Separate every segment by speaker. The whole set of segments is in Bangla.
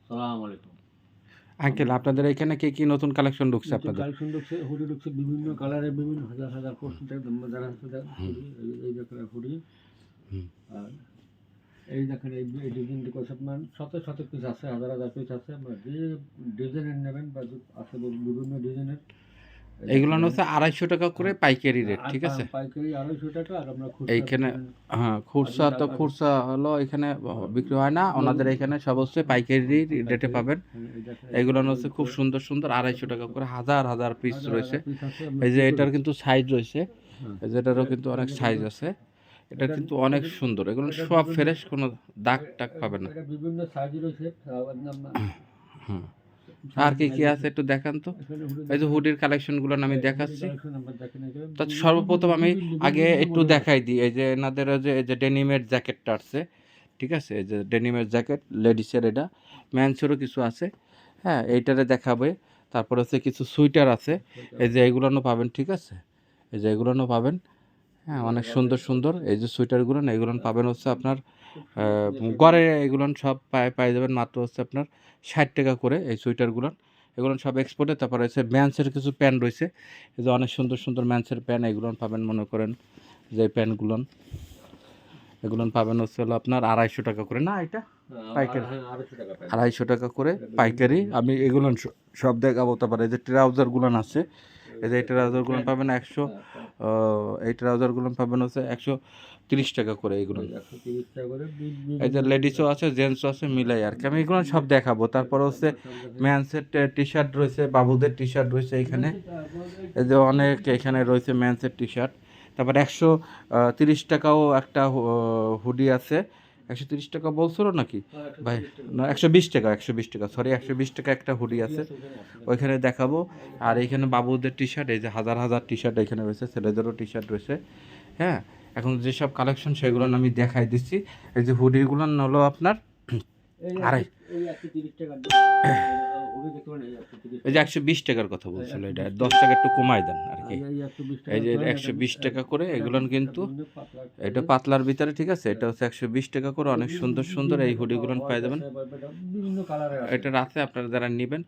Speaker 1: সালাম আলাইকুম।
Speaker 2: আঙ্কেল আপনাদের এখানে কি নতুন কালেকশন ঢুকছে আপনাদের?
Speaker 1: কালেকশন ঢুকছে, হুডি ঢুকছে বিভিন্ন কালারের, বিভিন্ন হাজার হাজার পর্যন্ত যারা হচ্ছে হুডি, এই দেখেন হুডি।
Speaker 2: হুম।
Speaker 1: আর এই দেখেন এই ডিজাইনটি করছে আপনার শত শত পিস আছে, হাজার হাজার পিস আছে। আপনার যে ডিজাইনের নেবেন বা আছে বিভিন্ন ডিজাইনের।
Speaker 2: এইগুলো হচ্ছে 250 টাকা করে পাইকারি রেট, ঠিক আছে?
Speaker 1: পাইকারি 250 টাকা, আর আমরা খুচরা
Speaker 2: এইখানে
Speaker 1: নেবেন।
Speaker 2: হ্যাঁ, খুচরা হলো এখানে বিক্রি হয় না। ওনাদের এখানে সব হচ্ছে পাইকারি রেটে পাবেন। এগুলো হচ্ছে খুব সুন্দর সুন্দর 250 টাকা করে হাজার হাজার পিস রয়েছে। এই যে এটার কিন্তু সাইজ রয়েছে, এই যে এটারও কিন্তু অনেক সাইজ আছে। এটা কিন্তু অনেক সুন্দর, এগুলো সব ফ্রেশ, কোনো দাগ টাগ পাবে না।
Speaker 1: এটা বিভিন্ন সাইজ রয়েছে।
Speaker 2: হুম। আর কি আছে একটু দেখান তো। এই যে হুডির কালেকশনগুলো আমি দেখাচ্ছি। তো সর্বপ্রথম আমি আগে একটু দেখাই দিই, এই যে এনাদের এই যে ডেনিমের জ্যাকেটটা আছে, ঠিক আছে? এই যে ডেনিমের জ্যাকেট লেডিসের, এটা ম্যানসেরও কিছু আছে। হ্যাঁ, এইটারে দেখাবে। তারপর হচ্ছে কিছু সুইটার আছে, এই যে এগুলোও পাবেন, ঠিক আছে? এই যে এগুলোও পাবেন। হ্যাঁ, অনেক সুন্দর সুন্দর এই যে সুইটারগুলো, এগুলো পাবেন হচ্ছে আপনার গড়ে এগুলো সব পাই যাবেন মাত্র হচ্ছে আপনার 60 টাকা করে এই সুইটারগুলো। এগুলো সব এক্সপোর্টে। তারপরে হচ্ছে ম্যান্সের কিছু প্যান্ট রয়েছে, এই যে অনেক সুন্দর সুন্দর ম্যান্সের প্যান্ট, এগুলো পাবেন মনে করেন যে প্যান্টগুলো, এগুলো পাবেন হচ্ছে হলো আপনার 250 টাকা করে। না, এটা পাইকারি 250 টাকা করে পাইকারি। আমি এগুলো সব দেখাবো। তারপরে এই যে ট্রাউজারগুলো আছে, এই যে এই ট্রাউজারগুলো পাবেন 100, এই ট্রাউজারগুলো পাবেন হচ্ছে 130 টাকা করে এইগুলো। এই যে লেডিসও আছে জেন্টসও আছে মিলাই আর কি, আমি এগুলো সব দেখাবো। তারপরে হচ্ছে ম্যান্সের টি শার্ট রয়েছে, বাবুদের টি শার্ট রয়েছে এখানে, এই যে অনেক এখানে রয়েছে ম্যান্সের টি শার্ট। তারপর 130 টাকাও একটা হুডি আছে। 130 টাকা বলছিল নাকি ভাই? না, 120 টাকা, 120 টাকা, সরি, 120 টাকা একটা হুডি আছে, ওইখানে দেখাবো। আর এইখানে বাবুদের টি শার্ট, এই যে হাজার হাজার টি শার্ট এখানে রয়েছে, ছেলেদেরও টি শার্ট রয়েছে। হ্যাঁ, এখন যেসব কালেকশন সেগুলো আমি দেখাই দিচ্ছি। এই যে হুডিগুলো হলো আপনার আড়াই, এই যে 120 টাকার কথা বলছিল, এটা 10 টাকা একটু কমাই দেন আর কি। এই যে 120 টাকা করে এগুলো কিন্তু, এটা পাতলার ভিতরে, ঠিক আছে? এটা হচ্ছে 120 টাকা করে, অনেক সুন্দর সুন্দর এই হুডিগুলো পাই যাবেন। এটা আছে, আপনারা যারা নেবেন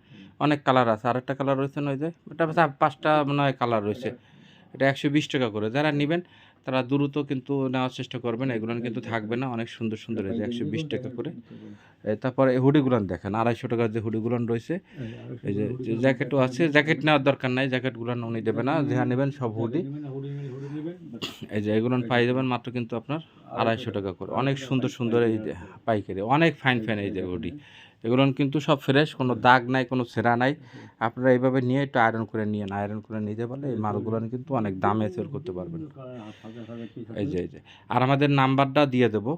Speaker 2: অনেক কালার আছে। আরেকটা কালার রয়েছে না, ওই যে এটা 5টা মনে হয় কালার রয়েছে। এটা 120 টাকা করে, যারা নেবেন তারা দ্রুত কিন্তু নেওয়ার চেষ্টা করবেন। এগুলো কিন্তু থাকবে না, অনেক সুন্দর সুন্দর, এই যে 120 টাকা করে। তারপরে এই হুডিগুলান দেখেন 250 টাকার যে হুডিগুলান রয়েছে। এই যে জ্যাকেটও আছে, জ্যাকেট নেওয়ার দরকার নাই, জ্যাকেটগুলান উনি দেবে না, যা নেবেন সব হুডি। এই যে এগুলো পাই যাবেন মাত্র কিন্তু আপনার 250 টাকা করে, অনেক সুন্দর সুন্দর এই যে পাইকারি, অনেক ফাইন ফাইন এই যে হুডি। এগুলো কিন্তু সব ফ্রেশ, কোনো দাগ নাই, কোনো ছেঁড়া নাই। আপনারা এইভাবে নিয়ে একটু আয়রন করে নিয়েন, আয়রন করে নিতে পারলে এই মালগুলো কিন্তু অনেক দামে সেল করতে পারবেন। এই যে আর আমাদের নাম্বারটা দিয়ে দেবো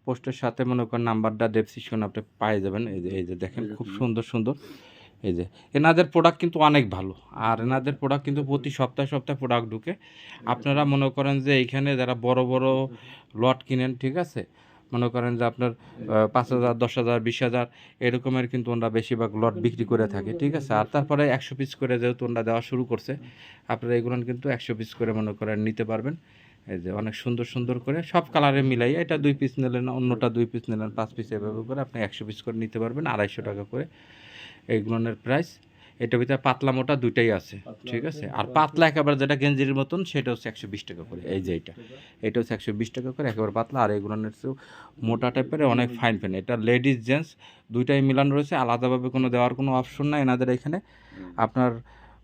Speaker 2: পোস্টের সাথে, মনে করেন নাম্বারটা ডেসক্রিপশন আপনি পাই যাবেন। এই যে দেখেন খুব সুন্দর সুন্দর, এই যে এনাদের প্রোডাক্ট কিন্তু অনেক ভালো। আর এনাদের প্রোডাক্ট কিন্তু প্রতি সপ্তাহে সপ্তাহে প্রোডাক্ট ঢুকে। আপনারা মনে করেন যে এইখানে যারা বড় বড় লট কিনেন, ঠিক আছে? মনে করেন যে আপনার 5,000, 10,000, 20,000 এরকমের কিন্তু ওনারা বেশিরভাগ লট বিক্রি করে থাকে, ঠিক আছে? আর তারপরে 100 পিস করে যেহেতু ওনারা দেওয়া শুরু করছে, আপনারা এগুলো কিন্তু 100 পিস করে মনে করেন নিতে পারবেন। এই যে অনেক সুন্দর সুন্দর করে সব কালারে মিলাই, এটা 2 পিস নিলেন, অন্যটা 2 পিস নিলেন, 5 পিস, এভাবে করে আপনি 100 পিস করে নিতে পারবেন 250 টাকা করে এইগুলোনের প্রাইস। এটার ভিতরে পাতলা মোটা দুইটাই আছে, ঠিক আছে? আর পাতলা একেবারে যেটা গেঞ্জির মতন সেটা হচ্ছে 120 টাকা করে। এই যে এটা হচ্ছে 120 টাকা করে একেবারে পাতলা। আর এগুলোর হচ্ছে মোটা টাইপের, অনেক ফাইন ফাইন। এটা লেডিস জেন্টস দুইটাই মিলান রয়েছে, আলাদাভাবে কোনো দেওয়ার কোনো অপশন নাই এনাদের এখানে। আপনার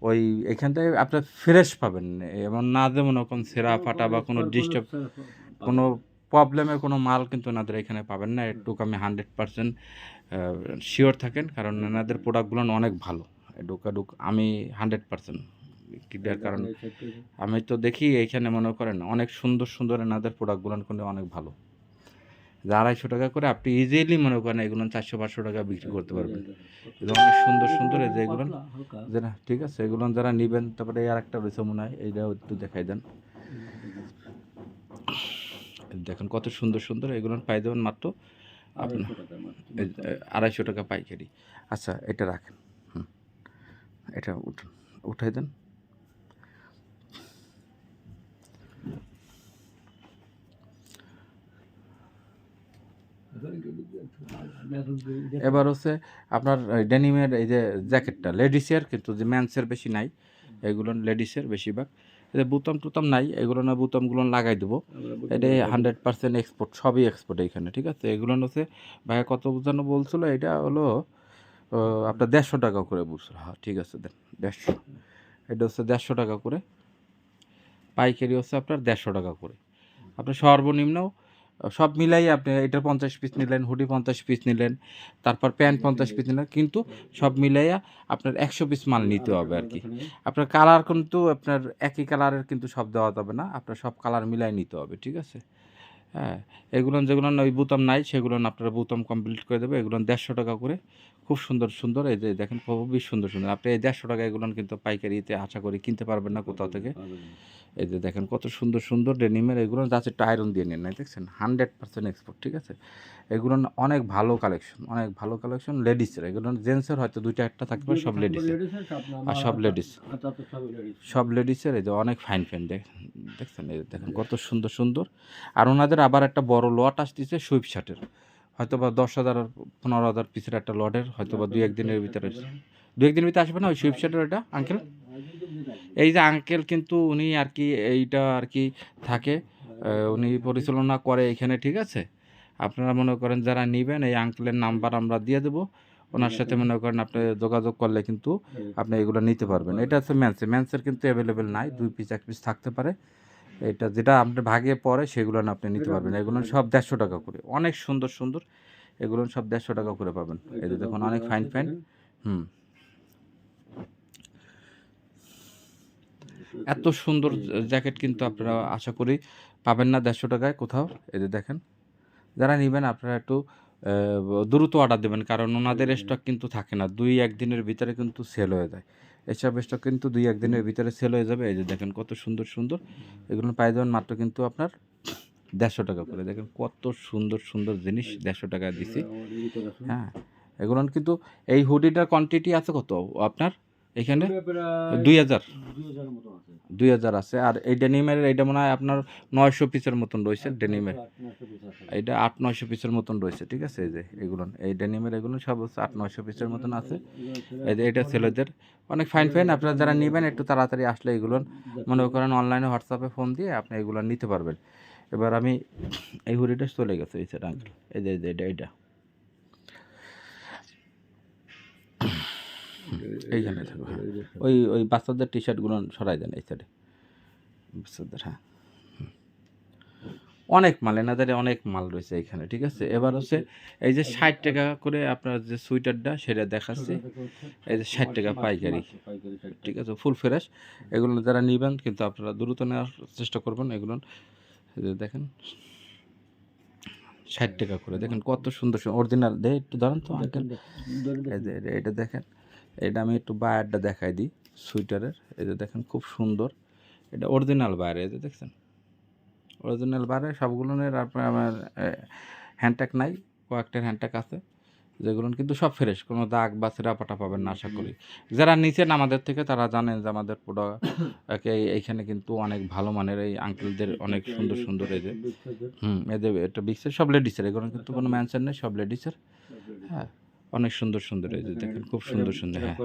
Speaker 2: ওই এখান থেকে আপনার ফ্রেশ পাবেন, এমন না যে মনে কোনো ছেঁড়া ফাটা বা কোনো ডিস্টার্ব, কোনো প্রবলেমের কোনো মাল কিন্তু এনাদের এখানে পাবেন না। এটুকু আমি 100% শিওর থাকেন, কারণ এনাদের প্রোডাক্টগুলো অনেক ভালো। এডুক আমি 100% ক্লিয়ার, কারণ আমি তো দেখি এইখানে মনে করেন অনেক সুন্দর সুন্দর এনাদের প্রোডাক্টগুলো কিন্তু অনেক ভালো। 250 টাকা করে আপনি ইজিলি মনে করেন এগুলো 400-500 টাকা বিক্রি করতে পারবেন। এগুলো অনেক সুন্দর সুন্দর, এই যে এগুলো যারা, ঠিক আছে? এগুলো যারা নেবেন। তারপরে আর একটা রয়েছে মনে হয়, এইটাও একটু দেখাই দেন। দেখেন কত সুন্দর সুন্দর, এগুলো পাই দেবেন মাত্র আপনার 250 টাকা পাইকারি। আচ্ছা, এটা রাখেন, এটা উঠাই দেন। এবার হচ্ছে আপনার ডেনিমের এই যে জ্যাকেটটা লেডিসের, কিন্তু যে ম্যান্সের বেশি নাই, এগুলো লেডিসের বেশিরভাগ। এই যে বুতাম টুতাম নাই, এগুলো না বুতামগুলো লাগাই দেবো। এটা 100% এক্সপোর্ট, সবই এক্সপোর্ট এইখানে, ঠিক আছে। এগুলো হচ্ছে ভাইয়া কত যেন বলছিল, এটা হলো আপনার 150 টাকা করে বলছিল। হ্যাঁ ঠিক আছে, দেন 150। এটা হচ্ছে 150 টাকা করে, পাইকারি হচ্ছে আপনার 150 টাকা করে। আপনার সর্বনিম্ন সব মিলাই আপনি এটার 50 পিস নিলেন, হুডি 50 পিস নিলেন, তারপর প্যান্ট 50 পিস নিলেন, কিন্তু সব মিলাইয়া আপনার 100 পিস মাল নিতে হবে আর কি। আপনার কালার কিন্তু আপনার একই কালারের কিন্তু সব দেওয়া যাবে না, আপনার সব কালার মিলাই নিতে হবে, ঠিক আছে। হ্যাঁ, এগুলো যেগুলো ওই বোতাম নাই সেগুলো আপনারা বোতাম কমপ্লিট করে দেবে। এগুলো 150 টাকা করে, খুব সুন্দর সুন্দর। এই যে দেখেন খুবই সুন্দর সুন্দর। আপনি এই 150 টাকা এগুলো কিন্তু পাইকারিতে আশা করি কিনতে পারবেন না কোথাও থেকে। এই যে দেখেন কত সুন্দর সুন্দর ডেনিমের, এগুলো যাচ্ছে একটু আয়রন দিয়ে নেন নাই, দেখছেন 100% এক্সপোর্ট, ঠিক আছে। এগুলো অনেক ভালো কালেকশন, অনেক ভালো কালেকশন লেডিসের। এগুলো জেন্টসের হয়তো 2টা 1টা থাকবে, সব লেডিসের। আর সব লেডিস, সব লেডিসের। এই যে অনেক ফাইন ফাইন দেখছেন, এই দেখেন কত সুন্দর সুন্দর। আর ওনাদের আবার একটা বড় লট আসতেছে সুইপ শার্টের, হয়তো বা 10,000 15,000 পিসের একটা লটের, হয়তো বা 2-1 দিনের ভিতরে, 2-1 দিনের ভিতরে আসবে না ওই সুইপ শার্টের ওটা আঙ্কেল। এই যে আঙ্কেল কিন্তু উনি আর কি এইটা আর কি থাকে, উনি পরিচালনা করে এখানে, ঠিক আছে। আপনারা মনে করেন যারা নেবেন, এই আঙ্কেলের নাম্বার আমরা দিয়ে দেবো, ওনার সাথে মনে করেন আপনি যোগাযোগ করলে কিন্তু আপনি এগুলো নিতে পারবেন। এটা হচ্ছে ম্যান্সের কিন্তু অ্যাভেলেবেল নাই, 2 পিস 1 পিস থাকতে পারে। এটা যেটা আপনার ভাগে পড়ে সেগুলো না আপনি নিতে পারবেন। এগুলো সব 150 টাকা করে, অনেক সুন্দর সুন্দর। এগুলো সব 150 টাকা করে পাবেন। এই যে দেখুন অনেক ফাইন ফাইন। এত সুন্দর জ্যাকেট কিন্তু আপনারা আশা করি পাবেন না 150 টাকায় কোথাও। এই যে দেখেন, যারা নেবেন আপনারা একটু দ্রুত অর্ডার দেবেন, কারণ ওনাদের স্টক কিন্তু থাকে না, 2-1 দিনের ভিতরে কিন্তু সেল হয়ে যায়। এসব স্টক কিন্তু 2-1 দিনের ভিতরে সেল হয়ে যাবে। এই যে দেখেন কত সুন্দর সুন্দর, এগুলো পাই যাবেন মাত্র কিন্তু আপনার 150 টাকা করে। দেখেন কত সুন্দর সুন্দর জিনিস 150 টাকা দিছি। হ্যাঁ, এগুলো কিন্তু এই হুডিটার কোয়ান্টিটি আছে কত আপনার এখানে? 2000 আছে। আর এই ডেনিমের এইটা মনে হয় আপনার 900 পিসের মতন রয়েছে ডেনিমের, এইটা 800-900 পিসের মতন রয়েছে, ঠিক আছে। এই যে এগুলো এই ডেনিমের এগুলো সব হচ্ছে 800-900 পিসের মতন আছে। এই যে এটা ছেলেদের অনেক ফাইন ফাইন। আপনারা যারা নেবেন একটু তাড়াতাড়ি আসলে এগুলো মনে করেন অনলাইনে হোয়াটসঅ্যাপে ফোন দিয়ে আপনি এগুলো নিতে পারবেন। এবার আমি এই হুডিটা চলে গেছে এই সেটা আঙ্কেল, এই যে এইটা এইখানে থাকবে। হ্যাঁ, ওই বাচ্চাদের টি শার্টগুলো সরাই দেন এই সাইডে, বাচ্চাদের। হ্যাঁ, অনেক মাল, এনাদের অনেক মাল রয়েছে এখানে, ঠিক আছে। এবার হচ্ছে এই যে 60 টাকা করে আপনার যে সোয়েটারটা সেটা দেখাচ্ছি, এই যে 60 টাকা পাইকারি, ঠিক আছে, ফুল ফ্রেশ। এগুলো যারা নেবেন কিন্তু আপনারা দ্রুত নেওয়ার চেষ্টা করবেন। এগুলো দেখেন 60 টাকা করে, দেখেন কত সুন্দর সুন্দর অরিজিনাল। একটু ধরেন তো আঙ্কেল, এই যে এটা দেখেন, এটা আমি একটু বায়ারটা দেখাই দিই সোয়েটারের। এই যে দেখেন খুব সুন্দর, এটা অরিজিনাল বায়ার। এই যে দেখছেন অরিজিনাল বারে সবগুলোর আপনার আমার হ্যান্ডট্যাগ নাই, কয়েকটার হ্যান্ডট্যাগ আছে, যেগুলো কিন্তু সব ফ্রেশ, কোনো দাগ বা ছেঁড়াপাটা পাবেন না আশা করি। যারা নিচ্ছেন আমাদের থেকে তারা জানেন যে আমাদের প্রোডাক্ট এইখানে কিন্তু অনেক ভালো মানের, এই আঙ্কেলদের অনেক সুন্দর সুন্দর। এই যে এদের এটা বিক্সের সব লেডিসের, এগুলো কিন্তু কোনো ম্যানশন নেই, সব লেডিসের। হ্যাঁ, অনেক সুন্দর সুন্দর। এই যে দেখেন খুব সুন্দর সুন্দর। হ্যাঁ,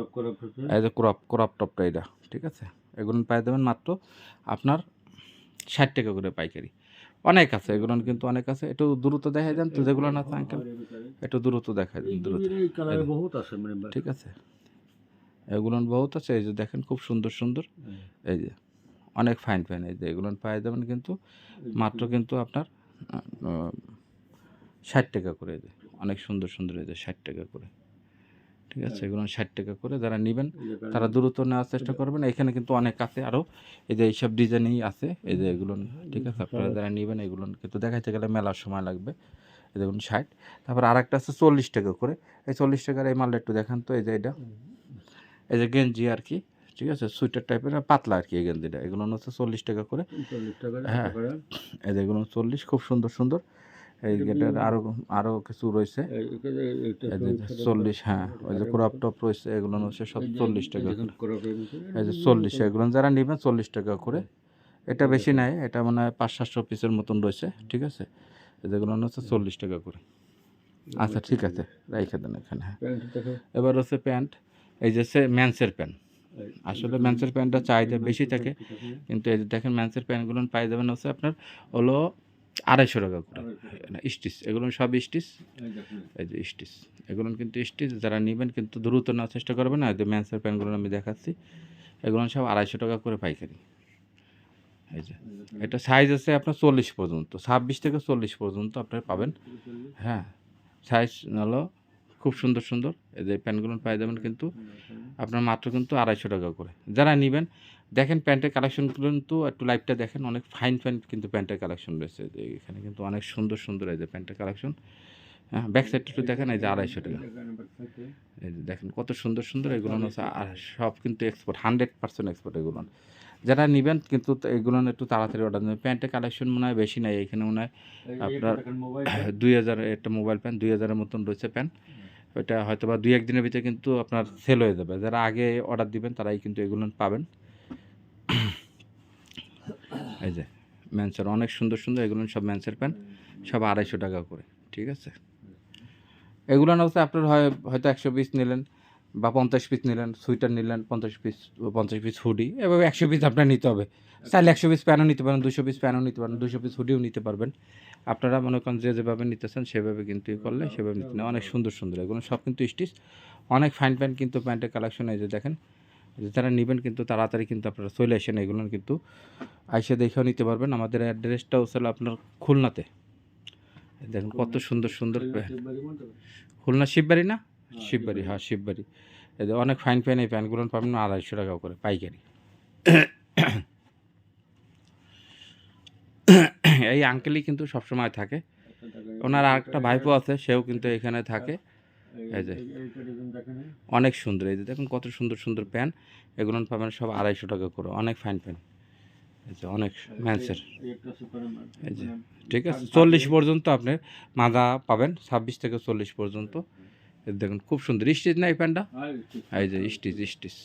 Speaker 2: এই যে ক্রপ টপটা এটা, ঠিক আছে। এগুলো পাই দেবেন মাত্র আপনার 60 টাকা করে পাইকারি। অনেক আছে এগুলো কিন্তু, অনেক আছে। একটু দ্রুত দেখাই দেন তো যেগুলো না আঙ্কেল, একটু দ্রুত দেখাই দেন, দ্রুত। ঠিক আছে, এগুলো বহুত আছে। এই যে দেখেন খুব সুন্দর সুন্দর, এই যে অনেক ফাইন ফাইন। এই যে এগুলো পাই দেবেন কিন্তু মাত্র কিন্তু আপনার 60 টাকা করে। এই যে অনেক সুন্দর সুন্দর, এই যে 60 টাকা করে, ঠিক আছে। এগুলো 60 টাকা করে। যারা নেবেন তারা দ্রুত নেওয়ার চেষ্টা করবেন। এখানে কিন্তু অনেক আছে আরও, এই যে এইসব ডিজাইনই আছে, এই যে এগুলো, ঠিক আছে। আপনারা যারা নেবেন এগুলো কিন্তু দেখাইতে গেলে মেলার সময় লাগবে। এই দেখুন 60। তারপর আরেকটা আছে 40 টাকা করে। এই 40 টাকার এই মালটা একটু দেখান তো। এই যে এটা, এই যে গেঞ্জি আর কি, ঠিক আছে, সুইটার টাইপের পাতলা আর কি এই গেঞ্জিটা। এগুলো হচ্ছে 40 টাকা করে। হ্যাঁ, এই যে এগুলো 40, খুব সুন্দর সুন্দর। এই গেটের আরও কিছু রয়েছে, 40। হ্যাঁ, ওই যে ক্রপ টপ রয়েছে, এগুলো হচ্ছে সব 40 টাকা করে। এই যে 40, এগুলো যারা নেবেন 40 টাকা করে। এটা বেশি নাই, এটা মনে হয় 500-700 পিসের মতন রয়েছে, ঠিক আছে। যেগুলো হচ্ছে 40 টাকা করে। আচ্ছা ঠিক আছে, রাইখে দেন এখানে। হ্যাঁ,
Speaker 1: প্যান্ট দেখো,
Speaker 2: এবার হচ্ছে প্যান্ট, এই যে ম্যান্সের প্যান্ট। আসলে ম্যান্সের প্যান্টটা চাহিদা বেশি থাকে, কিন্তু এই যে দেখেন ম্যান্সের প্যান্টগুলো পাই যাবেন হচ্ছে আপনার হলো 250 টাকা করে স্টিচ, এগুলো সব স্টিচ। এই যে স্টিচ, এগুলো কিন্তু স্টিচ, যারা নেবেন কিন্তু দ্রুত নেওয়ার চেষ্টা করবেন। আর যে ম্যান্সের প্যান্টগুলো আমি দেখাচ্ছি, এগুলো সব 250 টাকা করে পাইকারি। এই যে এটা সাইজ আছে আপনার 40 পর্যন্ত, 26 থেকে 40 পর্যন্ত আপনার পাবেন। হ্যাঁ, সাইজ হলো খুব সুন্দর সুন্দর। এই যে প্যান্টগুলো পাই যাবেন কিন্তু আপনার মাত্র কিন্তু 250 টাকা করে। যারা নেবেন দেখেন প্যান্টের কালেকশন কিন্তু একটু লাইভটা দেখেন, অনেক ফাইন ফাইন কিন্তু প্যান্টের কালেকশন রয়েছে। যে এখানে কিন্তু অনেক সুন্দর সুন্দর এই যে প্যান্টের কালেকশন। হ্যাঁ, ব্যাক সাইডটা একটু দেখেন, এই যে 250 টাকা। এই যে দেখেন কত সুন্দর সুন্দর এগুলো হচ্ছে, আর সব কিন্তু এক্সপোর্ট, 100% এক্সপোর্ট এগুলো। যারা নেবেন কিন্তু এগুলো একটু তাড়াতাড়ি অর্ডার দেবেন। প্যান্টের কালেকশন মনে হয় বেশি নাই, এখানে মনে হয় আপনার 2000 একটা মোবাইল প্যান্ট 2000-এর মতন রয়েছে প্যান্ট। ওইটা হয়তো বা 2-1 দিনের ভিতরে কিন্তু আপনার সেল হয়ে যাবে। যারা আগে অর্ডার দিবেন তারাই কিন্তু এগুলো পাবেন। এই যে ম্যান্সের অনেক সুন্দর সুন্দর এগুলো সব ম্যান্সের প্যান্ট, সব 250 টাকা করে। ঠিক আছে, এগুলো হচ্ছে আপনার হয়তো 100 পিস নিলেন বা 50 পিস নিলেন, সুইটার নিলেন 50 পিস হুডি, এভাবে 100 পিস আপনার নিতে হবে। চাইলে 100 পিস প্যানও নিতে পারেন, 200 পিস প্যানও নিতে পারেন, 200 পিস হুডিও নিতে পারবেন। আপনারা মনে করেন যে যেভাবে নিতেছেন সেভাবে কিন্তু করলে সেভাবে নিতে নেন। অনেক সুন্দর সুন্দর এগুলো সব কিন্তু স্টিচ, অনেক ফাইন প্যান্ট কিন্তু প্যান্টের কালেকশন। এই যে দেখেন, যারা নেবেন কিন্তু তাড়াতাড়ি কিন্তু আপনারা চলে আসেন, এগুলো কিন্তু আইসে দেখেও নিতে পারবেন। আমাদের অ্যাড্রেসটাও ছিল আপনার খুলনাতে। দেখেন কত সুন্দর সুন্দর খুলনা শিববাড়ি না, শিববাড়ি, হ্যাঁ শিববাড়ি। এই যে অনেক ফাইন ফাইন এই প্যান্টগুলো পাবেন 250 টাকা করে পাইকারি। এই আঙ্কেলই কিন্তু সবসময় থাকে, ওনার আরেকটা ভাইপো আছে, সেও কিন্তু এখানে থাকে। এই যে অনেক সুন্দর, এই যে দেখুন কত সুন্দর সুন্দর প্যান্ট, এগুলো পাবেন সব 250 টাকা করে, অনেক ফাইন প্যান্ট। এই যে অনেক ম্যান্সের, এই যে ঠিক আছে 40 পর্যন্ত আপনি মাদা পাবেন, 26 থেকে 40 পর্যন্ত। দেখুন খুব সুন্দর স্টিচ না এই প্যান্টটা, এই যে স্টিচ স্টিচ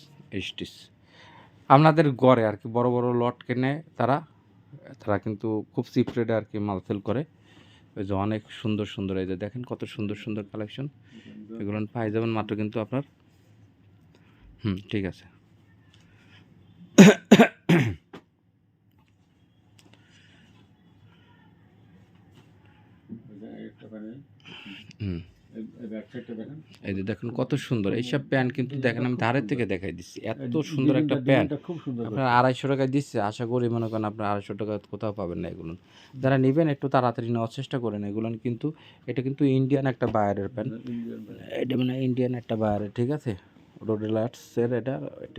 Speaker 2: স্টিচ। আপনাদের গড়ে আর কি বড় বড় লট কেনে তারা কিন্তু খুব চিপ রেটে আর কি মাল সেল করে। ওই যে অনেক সুন্দর সুন্দর, এই যে দেখেন কত সুন্দর সুন্দর কালেকশন, এগুলো পাই যাবেন মাত্র কিন্তু আপনার। ঠিক আছে। এই যে দেখেন কত সুন্দর এইসব প্যান্ট, কিন্তু দেখেন আমি ধারের থেকে দেখাই দিচ্ছি, এত সুন্দর একটা প্যান্ট আপনার 250 টাকায় দিচ্ছে। আশা করি মনে করেন আপনার 250 টাকা কোথাও পাবেন না এগুলো। যারা নেবেন একটু তাড়াতাড়ি নেওয়ার চেষ্টা করেন এগুলো, কিন্তু এটা কিন্তু ইন্ডিয়ান একটা বায়ারের প্যান্ট, এটা মানে ইন্ডিয়ান একটা বায়ারের। ঠিক আছে, রোডেলার্সের এটা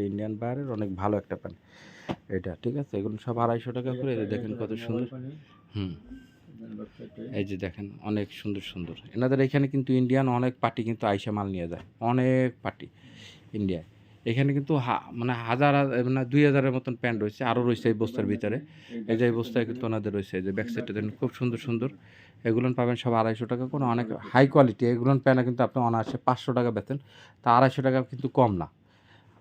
Speaker 2: ইন্ডিয়ান বায়ারের অনেক ভালো একটা প্যান্ট এটা। ঠিক আছে, এগুলো সব 250 টাকা করে। দেখেন কত সুন্দর। এই যে দেখেন অনেক সুন্দর সুন্দর। এনাদের এখানে কিন্তু ইন্ডিয়ান অনেক পার্টি কিন্তু আইসা মাল নিয়ে যায়, অনেক পার্টি ইন্ডিয়ায়। এখানে কিন্তু মানে মানে 2000-এর মতন প্যান্ট রয়েছে, আরও রয়েছে এই বস্তার ভিতরে। এই যে এই বস্তায় কিন্তু ওনাদের রয়েছে, এই যে ব্যাক সাইডটা দেখেন খুব সুন্দর সুন্দর। এগুলো পাবেন সব 250 টাকা করে, অনেক হাই কোয়ালিটি। এগুলো প্যান্ট কিন্তু আপনি অনায়াসে 500 টাকা বেচেন, তা 250 টাকা কিন্তু কম না।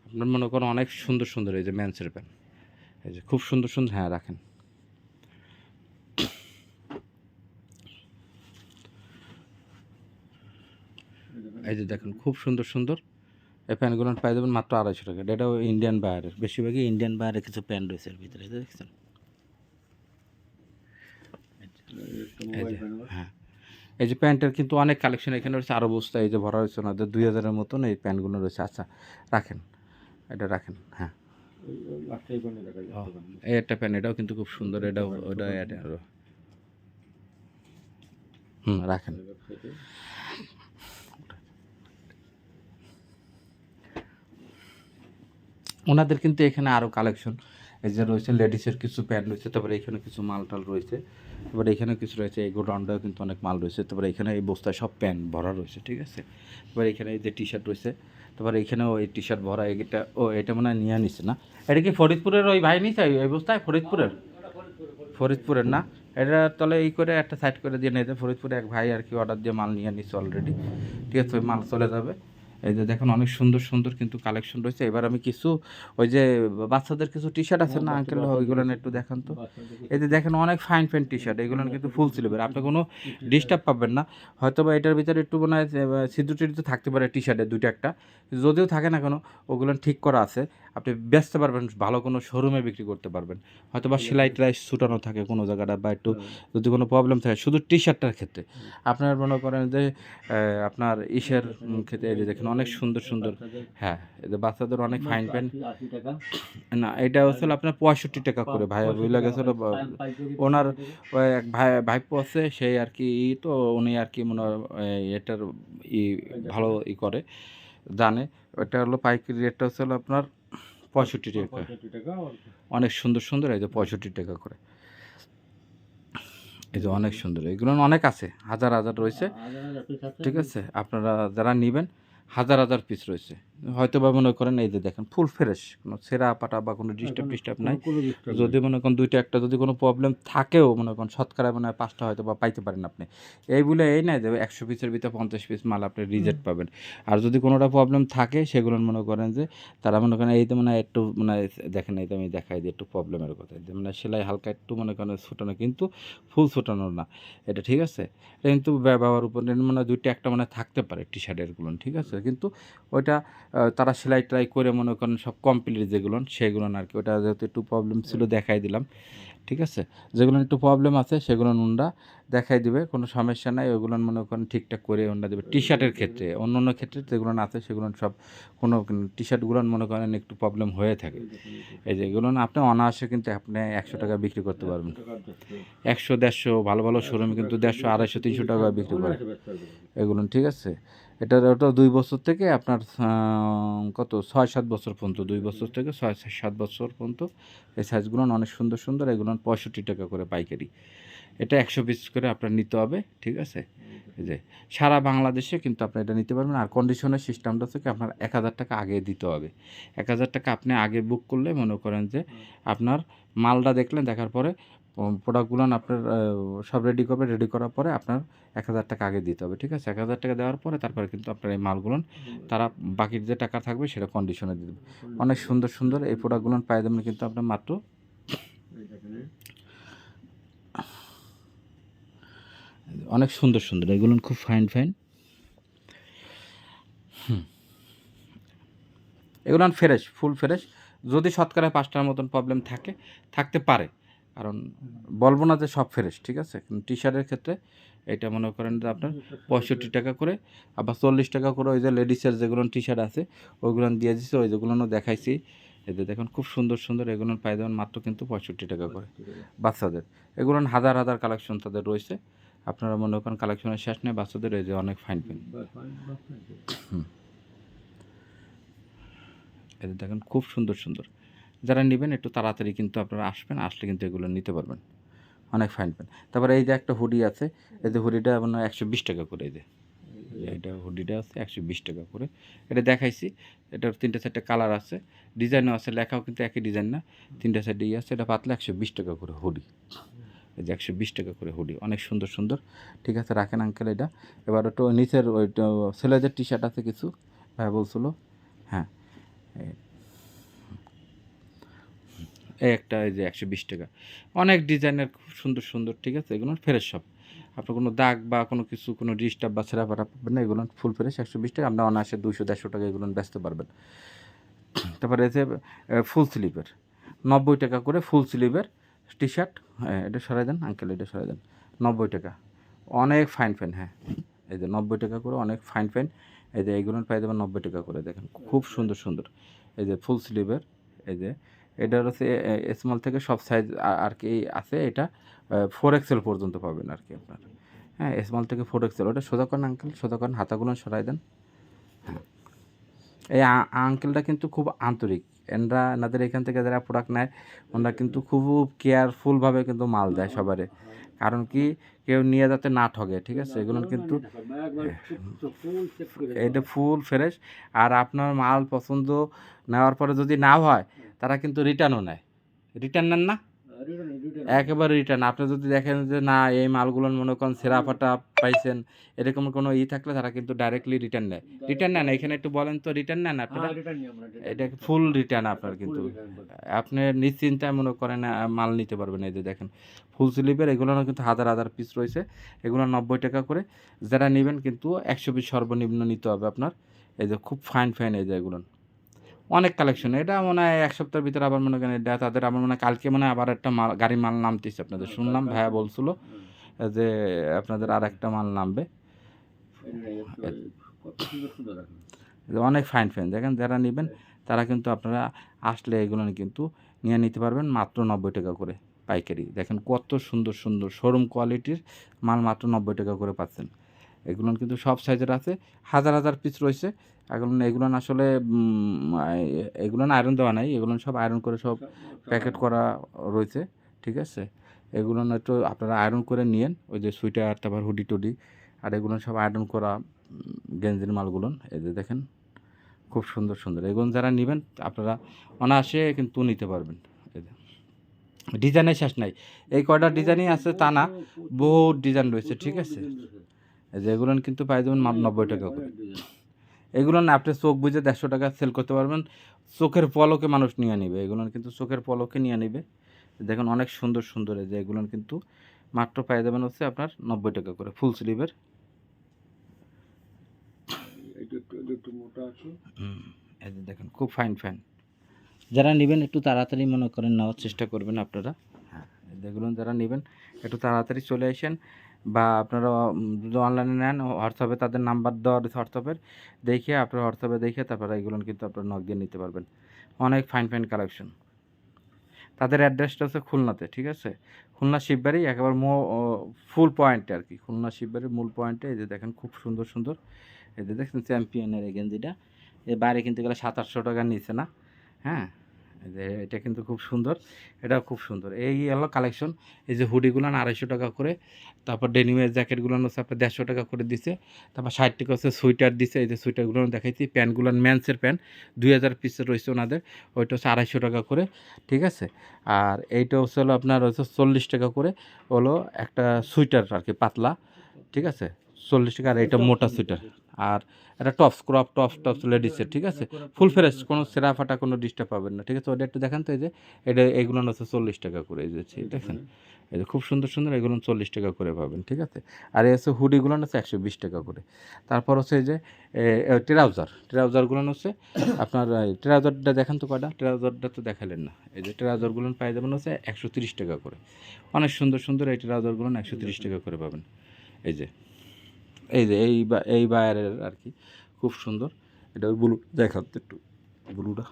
Speaker 2: আপনার মনে করেন অনেক সুন্দর সুন্দর এই যে মেন্সের প্যান্ট, এই যে খুব সুন্দর সুন্দর। হ্যাঁ রাখেন, এই যে দেখেন খুব সুন্দর সুন্দর এই প্যান্টগুলো পাই যাবেন মাত্র 250 টাকা। এটাও ইন্ডিয়ান বায়ারের, বেশিরভাগই ইন্ডিয়ান বায়ারের কিছু প্যান্ট রয়েছে এর ভিতরে, দেখছেন। হ্যাঁ, এই যে প্যান্টের কিন্তু অনেক কালেকশন এখানে রয়েছে, আরও বস্তা এই যে ভরা রয়েছে ওনাদের 2000-এর মতন এই প্যান্টগুলো রয়েছে। আচ্ছা রাখেন, এটা রাখেন। হ্যাঁ, এই একটা প্যান্ট, এটাও কিন্তু খুব সুন্দর, এটাও ওটা রাখেন। ওনাদের কিন্তু এখানে আরও কালেকশন এই যে রয়েছে, লেডিসের কিছু প্যান্ট রয়েছে, তারপরে এখানে কিছু মালটাল রয়েছে, তারপরে এখানে কিছু রয়েছে, এই গোডাউনটাও কিন্তু অনেক মাল রয়েছে। তারপরে এখানে এই বস্তায় সব প্যান্ট ভরা রয়েছে। ঠিক আছে, তারপরে এখানে এই যে টি শার্ট রয়েছে, তারপরে এখানেও এই টি শার্ট ভরা। এটা মনে হয় নিয়ে নিচ্ছে না, এটা কি ফরিদপুরের ওই ভাই নিচ্ছে এই বস্তায়? ফরিদপুরের না, এটা তাহলে এই করে একটা সাইড করে দিয়ে নিয়ে যায়। ফরিদপুরে এক ভাই আর কি অর্ডার দিয়ে মাল নিয়ে নিচ্ছে অলরেডি। ঠিক আছে, ওই মাল চলে যাবে। এই যে দেখুন অনেক সুন্দর সুন্দর কিন্তু কালেকশন রয়েছে। এবার আমি কিছু ওই যে বাচ্চাদের কিছু টি শার্ট আছে না আঙ্কেল, ওইগুলো একটু দেখান তো। এই যে দেখেন অনেক ফাইন ফাইন টি শার্ট, এগুলো কিন্তু ফুল স্লিভের, আপনি কোনো ডিস্টার্ব পাবেন না। হয়তো বা এটার ভিতরে একটু মনে হয় ছিদ্র টিদ্র থাকতে পারে টি শার্টে দুইটা একটা, যদিও থাকে না কেন ওগুলো ঠিক করা আছে, আপনি বেচতে পারবেন, ভালো কোনো শোরুমে বিক্রি করতে পারবেন। হয়তো বা সেলাই টেলাই ছুটানো থাকে কোনো জায়গাটা, বা একটু যদি কোনো প্রবলেম থাকে শুধু টি শার্টটার ক্ষেত্রে আপনার মনে করেন যে আপনার ইসের ক্ষেত্রে এই যে দেখেন অনেক সুন্দর সুন্দর, হ্যাঁ এই যে বাচ্চাদের অনেক ফাইন ফাইন।
Speaker 1: 80 টাকা
Speaker 2: না এটা হচ্ছে আপনার 65 টাকা করে, ভাই বুঝলা গেছিল ওনার ওই এক ভাইপো আছে সেই আর কি, তো উনি আর কি মনে হয় এটার ই ভালো ই করে জানে। ওটা হলো পাইকারি রেটটা হচ্ছে আপনার 65 টাকা।
Speaker 1: 65 টাকা
Speaker 2: অনেক সুন্দর সুন্দর, এই যে 65 টাকা করে, এই যে অনেক সুন্দর, এগুলো অনেক আছে, হাজার হাজার রয়েছে, ঠিক আছে। আপনারা যারা নেবেন হাজার হাজার পিস রয়েছে, হয়তো বা মনে করেন এই যে দেখেন ফুল ফ্রেশ, কোনো ছেঁড়া পাটা বা কোনো ডিস্টার্ব নাই। যদি মনে করেন দুইটা একটা যদি কোনো প্রবলেম থাকেও মনে করেন শতকরা মনে হয় 5টা হয়তো বা পাইতে পারেন আপনি, এই বলে এই নাই যে 100 পিসের ভিতরে 50 পিস মাল আপনি রিজেক্ট পাবেন। আর যদি কোনোটা প্রবলেম থাকে সেগুলো মনে করেন যে তারা মনে করেন এই তো মানে একটু মানে দেখেন, এই তো আমি দেখাই দিই একটু প্রবলেমের কথা, যে মানে সেলাই হালকা একটু মনে করেন ছোটানো, কিন্তু ফুল ছোটানো না এটা, ঠিক আছে। এটা কিন্তু ব্যবহার উপর মানে দুইটা একটা মানে থাকতে পারে টি শার্টেরগুলো, ঠিক আছে। কিন্তু ওইটা তারা সেলাই টেলাই করে মনে করেন সব কমপ্লিট যেগুলো সেগুলো আর কি, ওটা যেহেতু একটু প্রবলেম ছিল দেখাই দিলাম, ঠিক আছে। যেগুলো একটু প্রবলেম আছে সেগুলো ওনারা দেখাই দিবে, কোনো সমস্যা নাই, ওইগুলো মনে করেন ঠিকঠাক করে ওনারা দেবে। টি শার্টের ক্ষেত্রে অন্য অন্য ক্ষেত্রে যেগুলো আছে সেগুলো সব কোনো টি শার্টগুলো মনে করেন একটু প্রবলেম হয়ে থাকে, এই যে এগুলো আপনি অনায়াসে কিন্তু আপনি 100 টাকা বিক্রি করতে পারবেন, 100 150 ভালো ভালো শোরুমে কিন্তু 150 250 300 টাকা বিক্রি করে এগুলো, ঠিক আছে। ওটা 2 বছর থেকে আপনার কত 6-7 বছর পর্যন্ত, 2 বছর থেকে 6-7 বছর পর্যন্ত এই সাইজগুলো অনেক সুন্দর সুন্দর, এগুলো 65 টাকা করে পাইকারি। এটা 100 পিস করে আপনার নিতে হবে, ঠিক আছে। এই যে সারা বাংলাদেশে কিন্তু আপনি এটা নিতে পারবেন। আর কন্ডিশনের সিস্টেমটা হচ্ছে কি আপনার 1000 টাকা আগে দিতে হবে। 1000 টাকা আপনি আগে বুক করলে মনে করেন যে আপনার মালটা দেখলেন, দেখার পরে প্রোডাক্টগুলো আপনার সব রেডি করবে, রেডি করার পরে আপনার 1000 টাকা আগে দিতে হবে, ঠিক আছে। 1000 টাকা দেওয়ার পরে তারপরে কিন্তু আপনার এই মালগুলো তারা বাকির যে টাকা থাকবে সেটা কন্ডিশনে দিয়ে দেবে। অনেক সুন্দর সুন্দর এই প্রোডাক্টগুলো পাই দেবেন কিন্তু আপনার মাত্র অনেক সুন্দর সুন্দর, এগুলো খুব ফাইন ফাইন। এগুলো ফ্রেশ, ফুল ফ্রেশ। যদি শতকরা 5টার মতন প্রবলেম থাকতে পারে, কারণ বলবো না যে সব ফ্রেশ, ঠিক আছে। কিন্তু টি শার্টের ক্ষেত্রে এটা মনে করেন যে আপনার 65 টাকা করে, আবার 40 টাকা করে ওই যে লেডিসের যেগুলো টি শার্ট আছে ওইগুলো দিয়ে দিচ্ছে, ওই যেগুলো দেখাইছি এদের দেখুন খুব সুন্দর সুন্দর, এগুলো পাই দেবেন মাত্র কিন্তু 65 টাকা করে। বাচ্চাদের এগুলো হাজার হাজার কালেকশন তাদের রয়েছে, আপনারা মনে করেন কালেকশনের শেষ নেই। বাচ্চাদের এই যে অনেক ফাইন ফাইন, এদের দেখেন খুব সুন্দর সুন্দর। যারা নেবেন একটু তাড়াতাড়ি কিন্তু আপনারা আসবেন, আসলে কিন্তু এগুলো নিতে পারবেন, অনেক ফাইন ফাইন। তারপরে এই যে একটা হুডি আছে, এই যে হুডিটা আপনার 120 টাকা করে, এই যে এটা হুডিটা আছে 120 টাকা করে। এটা দেখাইছি, এটার 3-4টা কালার আছে, ডিজাইনও আছে, লেখাও কিন্তু একই ডিজাইন না, 3টা সাইডে আছে। এটা পাতলা 120 টাকা করে হুডি, এই যে 120 টাকা করে হুডি, অনেক সুন্দর সুন্দর, ঠিক আছে। রাখেন আঙ্কেল এটা। এবার একটু নিচের ওই ছেলেদের টি শার্ট আছে কিছু, ভাই বলছিল, হ্যাঁ এই একটা, এই যে 120 টাকা, অনেক ডিজাইনের খুব সুন্দর সুন্দর, ঠিক আছে। এগুলো ফ্রেশ সব, আপনার কোনো দাগ বা কোনো কিছু কোনো ডিস্টার্ব বা ছেঁড়া ফাটা পাবেন না, এগুলো ফুল ফ্রেশ 120 টাকা। আপনার অনায়াসে 200-150 টাকা এগুলো বেচতে পারবেন। তারপরে এই যে ফুল স্লিভের 90 টাকা করে, ফুল স্লিভের টি শার্ট, হ্যাঁ এটা সরাই দেন আঙ্কেল, এটা সরাই দেন, 90 টাকা, অনেক ফাইন ফাইন, হ্যাঁ এই যে 90 টাকা করে, অনেক ফাইন ফাইন। এই যে এইগুলো পাই দেবেন 90 টাকা করে, দেখেন খুব সুন্দর সুন্দর। এই যে ফুল স্লিভের, এই যে এটার হচ্ছে স্মল থেকে সব সাইজ আর কি আছে, এটা 4XL পর্যন্ত পাবেন আর কি আপনার, হ্যাঁ স্মল থেকে 4XL। ওটা সোজা করেন আঙ্কেল, সোজা করেন, হাতাগুলো সরাই দেন, হ্যাঁ। এই আঙ্কেলটা কিন্তু খুব আন্তরিক, এনাদের এখান থেকে যারা প্রোডাক্ট নেয় ওনারা কিন্তু খুব কেয়ারফুলভাবে কিন্তু মাল দেয় সবারে, কারণ কি কেউ নিয়ে যাতে না ঠগে, ঠিক আছে। এগুলো কিন্তু এটা ফুল ফ্রেশ। আর আপনার মাল পছন্দ নেওয়ার পরে যদি না হয় তারা কিন্তু রিটার্নও নেয়, রিটার্ন নেন না, একেবারে রিটার্ন। আপনি যদি দেখেন যে না এই মালগুলো মনে করেন ছেঁড়া ফাটা পাইছেন, এরকম কোনো থাকলে তারা কিন্তু ডাইরেক্টলি রিটার্ন নেয়। রিটার্ন নেন, এখানে একটু বলেন তো রিটার্ন নেন আপনারা? এটা ফুল রিটার্ন আপনার কিন্তু। আপনি নিশ্চিন্তায় মনে করেন মাল নিতে পারবেন। এই যে দেখেন ফুল স্লিপের এগুলো কিন্তু হাজার হাজার পিস রয়েছে, এগুলো 90 টাকা করে। যারা নেবেন কিন্তু 100 পিস সর্বনিম্ন নিতে হবে আপনার। এই যে খুব ফাইন ফাইন এই যে এগুলো অনেক কালেকশন। এটা মনে হয় 1 সপ্তাহের ভিতরে আবার মনে করেন এটা তাদের আমার মনে হয় কালকে মনে হয় আবার একটা মাল গাড়ির মাল নামতেছে আপনাদের। শুনলাম ভাইয়া বলছিল যে আপনাদের আরেকটা মাল নামবে। অনেক ফাইন ফাইন দেখেন, যারা নেবেন তারা কিন্তু আপনারা আসলে এগুলো কিন্তু নিয়ে নিতে পারবেন মাত্র 90 টাকা করে পাইকারি। দেখেন কত সুন্দর সুন্দর শোরুম কোয়ালিটির মাল মাত্র 90 টাকা করে পাচ্ছেন। এগুলো কিন্তু সব সাইজের আছে, হাজার হাজার পিস রয়েছে। এগুলো আসলে এগুলো আয়রন দেওয়া নাই, এগুলো সব আয়রন করে সব প্যাকেট করা রয়েছে, ঠিক আছে। এগুলো একটু আপনারা আয়রন করে নিয়েন, ওই যে সুইটার তারপর হুডি টুডি, আর এগুলো সব আয়রন করা গেঞ্জির মালগুলো। এই যে দেখেন খুব সুন্দর সুন্দর। এগুলো যারা নেবেন আপনারা অনায়াসে কিন্তু নিতে পারবেন। এই যে ডিজাইনের শেষ নাই, এই কয়টা ডিজাইনই আছে তা না, বহুত ডিজাইন রয়েছে, ঠিক আছে। এই যে এগুলো কিন্তু পাই যাবেন 90 টাকা করে। এগুলো না আপনি চোখ বুঝে 150 টাকা সেল করতে পারবেন, চোখের পলকে মানুষ নিয়ে নেবে। এগুলো কিন্তু চোখের পলকে নিয়ে নেবে। দেখুন অনেক সুন্দর সুন্দর। এই যে এগুলো কিন্তু মাত্র পাই যাবেন হচ্ছে আপনার 90 টাকা করে ফুল স্লিভের। এই যে দেখেন খুব ফাইন ফাইন। যারা নেবেন একটু তাড়াতাড়ি মনে করেন নেওয়ার চেষ্টা করবেন আপনারা। হ্যাঁ, এগুলো যারা নেবেন একটু তাড়াতাড়ি চলে আসেন, বা আপনারা যদি অনলাইনে নেন হোয়াটসঅ্যাপে তাদের নাম্বার দেওয়া রয়েছে, হোয়াটসঅ্যাপের দেখে আপনারা হোয়াটসঅ্যাপে দেখে তারপরে এগুলো কিন্তু আপনারা নক দিয়ে নিতে পারবেন। অনেক ফাইন ফাইন কালেকশন। তাদের অ্যাড্রেসটা হচ্ছে খুলনাতে, ঠিক আছে। খুলনা শিববাড়ি একেবারে ফুল পয়েন্টে আর কি, খুলনা শিববাড়ির মূল পয়েন্টে। এই যে দেখেন খুব সুন্দর সুন্দর। এই যে দেখছেন চ্যাম্পিয়নের এই গেঞ্জিটা, এই বাইরে কিনতে গেলে 700-800 টাকার নিচে না। হ্যাঁ, যে এটা কিন্তু খুব সুন্দর, এটাও খুব সুন্দর। এই হলো কালেকশন। এই যে হুডিগুলো 250 টাকা করে, তারপর ডেনিমের জ্যাকেটগুলো হচ্ছে আপনার 150 টাকা করে দিছে, তারপর 60 টাকা হচ্ছে সোয়েটার দিছে। এই যে সোয়েটারগুলো দেখাইছি, প্যান্টগুলো ম্যান্সের প্যান্ট 2000 পিসের রয়েছে ওনাদের, ওইটা হচ্ছে 250 টাকা করে, ঠিক আছে। আর এইটা হচ্ছে হলো আপনার হচ্ছে 40 টাকা করে হলো একটা সোয়েটার আর কি, পাতলা, ঠিক আছে, 40 টাকা। আর এইটা মোটা সোয়েটার। আর এটা টপস, ক্রপ টপস লেডিসের, ঠিক আছে, ফুল ফ্রেশ, কোনো সেরা ফাটা কোনো ডিস্টার্ব পাবেন না, ঠিক আছে। ওটা একটু দেখান তো। এই যে এটা এইগুলো হচ্ছে 40 টাকা করে। এই যে দেখেন এই যে খুব সুন্দর সুন্দর, এগুলো 40 টাকা করে পাবেন, ঠিক আছে। আর এই হচ্ছে হুডিগুলো হচ্ছে 120 টাকা করে। তারপর হচ্ছে এই যে ট্রাউজারগুলো হচ্ছে আপনার, ট্রাউজারটা দেখেন তো কয়টা, ট্রাউজারটা তো দেখালেন না। এই যে ট্রাউজারগুলো পাই যাবেন হচ্ছে 130 টাকা করে। অনেক সুন্দর সুন্দর এই ট্রাউজারগুলো 130 টাকা করে পাবেন। এই যে এই বায়ারের আর কি, খুব সুন্দর। এটা ওই ব্লু দেখাতে একটু, ব্লুটা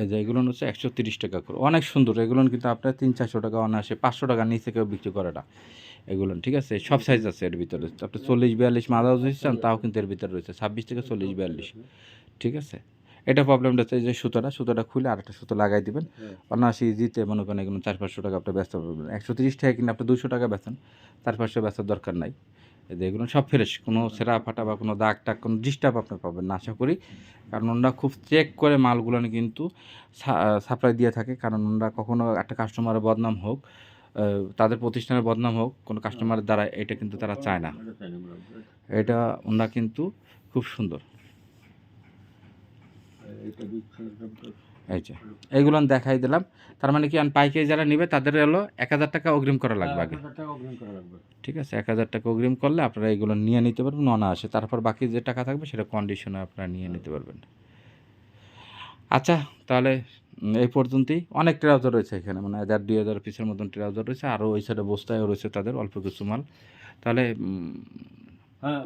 Speaker 2: এই যে এগুলো হচ্ছে 130 টাকা করে। অনেক সুন্দর এগুলো কিন্তু আপনার 300-400 টাকা অনায়াসে, 500 টাকার নিচে কেউ বিক্রি করেটা এগুলো, ঠিক আছে। সব সাইজ আছে এর ভিতরে, আপনি 40-42 মাদাও যদি চান তাও কিন্তু এর ভিতরে রয়েছে, 26 থেকে 40-42, ঠিক আছে। এটা প্রবলেমটা হচ্ছে এই যে সুতোটা খুলে আরেকটা সুতো লাগাই দিবেন, অনায়াসে ইজিতে মনে করেন এগুলো 400-500 টাকা আপনি ব্যস্ত পাবেন। 130 টাকা কিনে আপনি 200 টাকা বেচেন, 400-500 বেচার দরকার নাই। এই যে এগুলো সব ফ্রেশ, কোনো ছেঁড়া ফাটা বা কোনো দাগ টাগ কোনো ডিস্টার্ব আপনি পাবেন না আশা করি। কারণ ওনারা খুব চেক করে মালগুলো কিন্তু সাপ্লাই দিয়ে থাকে। কারণ ওনারা কখনো একটা কাস্টমারের বদনাম হোক, তাদের প্রতিষ্ঠানের বদনাম হোক কোনো কাস্টমারের দ্বারা, এটা কিন্তু তারা চায় না। এটা ওনারা কিন্তু খুব সুন্দর। এই যে এইগুলো দেখাই দিলাম। তার মানে কি পাইকারি যারা নেবে তাদের হলো 1000 টাকা অগ্রিম করা লাগবে আগে, ঠিক আছে। 1000 টাকা অগ্রিম করলে আপনারা এগুলো নিয়ে নিতে পারবেন অনায়াসে। তারপর বাকি যে টাকা থাকবে সেটা কন্ডিশনে আপনারা নিয়ে নিতে পারবেন। আচ্ছা, তাহলে এই পর্যন্তই। অনেক ট্রাউজার রয়েছে এখানে, মানে 1000-2000 পিসের মতন ট্রাউজার রয়েছে, আরও ওই সাইডে বস্তায়ও রয়েছে তাদের অল্প কিছু মাল। তাহলে
Speaker 1: হ্যাঁ,